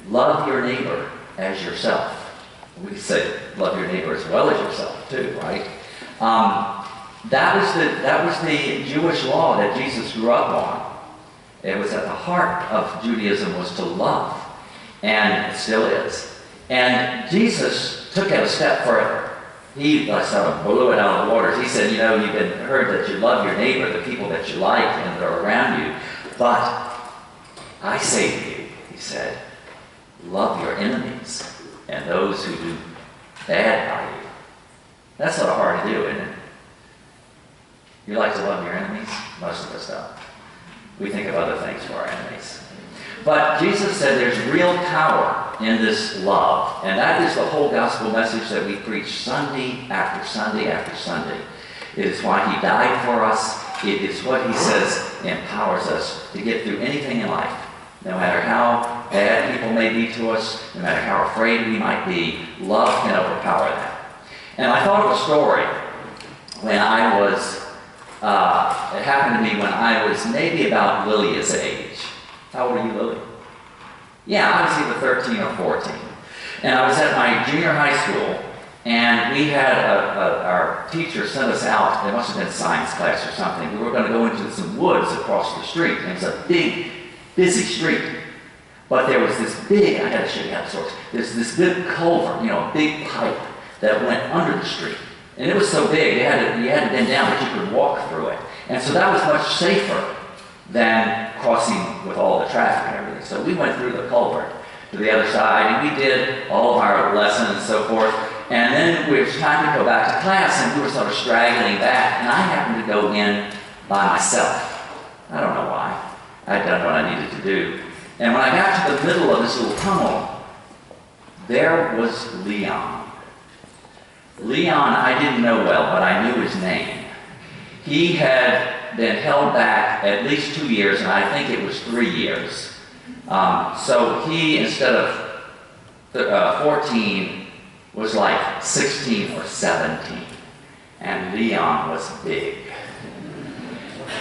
love your neighbor as yourself. We could say love your neighbor as well as yourself too, right? That was the Jewish law that Jesus grew up on. It was at the heart of Judaism was to love, and it still is. And Jesus took it a step further. He sort of blew it out of the waters. He said, you know, you've heard that you love your neighbor, the people that you like and that are around you. But I say to you, he said, love your enemies and those who do bad by you. That's sort of hard to do, isn't it? You like to love your enemies? Most of us don't. We think of other things for our enemies. But Jesus said there's real power in this love. And that is the whole gospel message that we preach Sunday after Sunday after Sunday. It is why he died for us. It is what he says empowers us to get through anything in life. No matter how bad people may be to us, no matter how afraid we might be, love can overpower that. And I thought of a story when I was, it happened to me when I was maybe about Lilia's age. How old are you, Lily? Yeah, I was either 13 or 14. And I was at my junior high school, and we had our teacher sent us out. It must have been science class or something. We were going to go into some woods across the street. And it was a big, busy street. But there was this big, I got to show you how this works. There's this big culvert, you know, a big pipe that went under the street. And it was so big, you had to bend down, but you could walk through it. And so that was much safer than crossing with all the traffic and everything. So we went through the culvert to the other side, and we did all of our lessons and so forth. And then it was time to go back to class, and we were sort of straggling back, and I happened to go in by myself. I don't know why. I'd done what I needed to do. And when I got to the middle of this little tunnel, there was Leon. Leon, I didn't know well, but I knew his name. He had been held back at least 2 years, and I think it was 3 years. So he, instead of 14, was like 16 or 17. And Leon was big.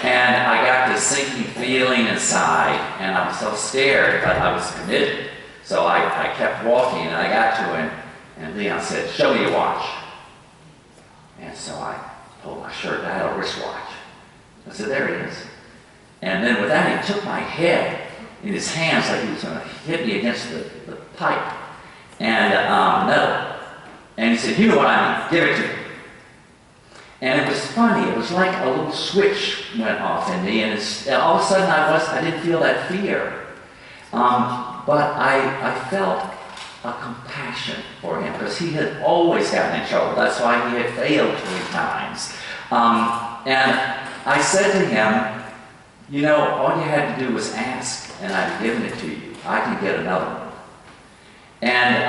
And I got this sinking feeling inside, and I was so scared, but I was committed. So I kept walking, and I got to him, and Leon said, "Show me your watch." And so I pulled my shirt, and I had a wristwatch. I said, "There it is." And then with that, he took my head in his hands like he was going to hit me against the pipe and metal. And he said, "You know what I mean, give it to me." And it was funny. It was like a little switch went off in me, and all of a sudden I didn't feel that fear. But I felt a compassion for him, because he had always gotten in trouble. That's why he had failed 3 times. And I said to him, "You know, all you had to do was ask, and I'd have given it to you. I can get another one." And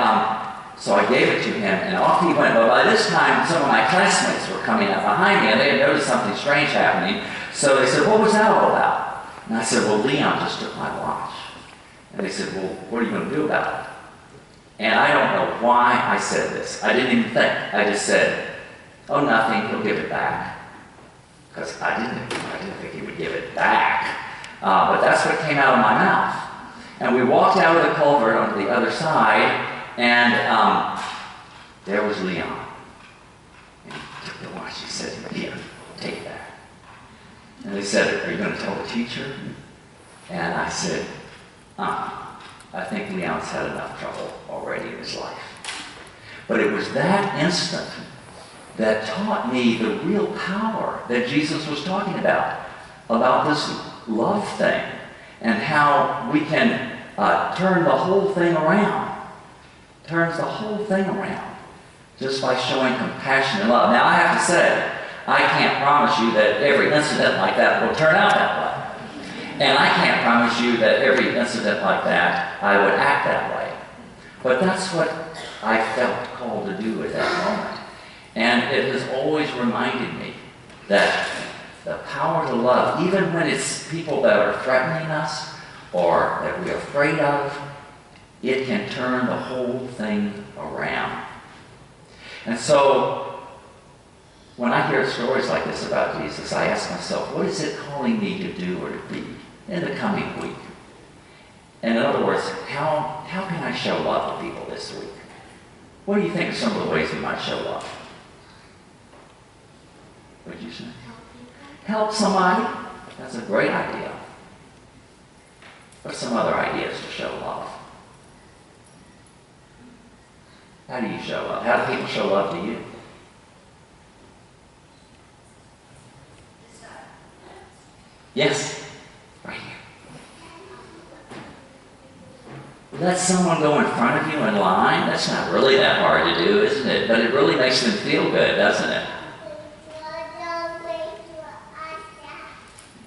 so I gave it to him, and off he went. But by this time, some of my classmates were coming up behind me, and they had noticed something strange happening. So they said, "What was that all about?" And I said, "Well, Leon just took my watch." And they said, "Well, what are you going to do about it?" And I don't know why I said this. I didn't even think. I just said, "Oh, nothing, he'll give it back." Because I didn't think he would give it back. But that's what came out of my mouth. And we walked out of the culvert onto the other side, and there was Leon. And he took the watch. He said, "Here, take that." And they said, "Are you going to tell the teacher?" And I said, I think Leon's had enough trouble already in his life. But it was that instant that taught me the real power that Jesus was talking about this love thing, and how we can turn the whole thing around. Turns the whole thing around just by showing compassion and love. Now, I have to say, I can't promise you that every incident like that will turn out that way. And I can't promise you that every incident like that, I would act that way. But that's what I felt called to do at that moment. And it has always reminded me that the power to love, even when it's people that are threatening us or that we're afraid of, it can turn the whole thing around. And so, when I hear stories like this about Jesus, I ask myself, what is it calling me to do or to be in the coming week? And in other words, how can I show love to people this week? What do you think are some of the ways we might show love? What did you say? Help somebody? That's a great idea. What's some other ideas to show love? How do you show love? How do people show love to you? Yes, right here. Let someone go in front of you in line. That's not really that hard to do, isn't it? But it really makes them feel good, doesn't it?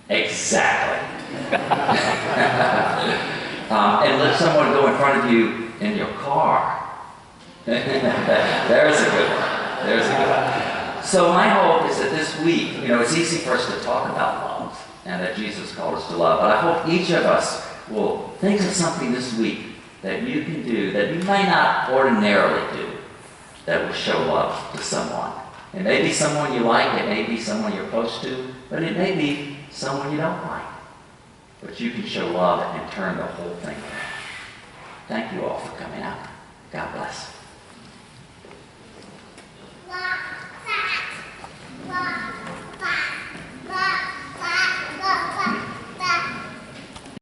Exactly. And let someone go in front of you in your car. There's a good one. There's a good one. So my hope is that this week, it's easy for us to talk about love and that Jesus called us to love, but I hope each of us will think of something this week that you can do that you may not ordinarily do that will show love to someone. It may be someone you like, it may be someone you're close to, but it may be someone you don't like. But you can show love and turn the whole thing around. Thank you all for coming out. God bless.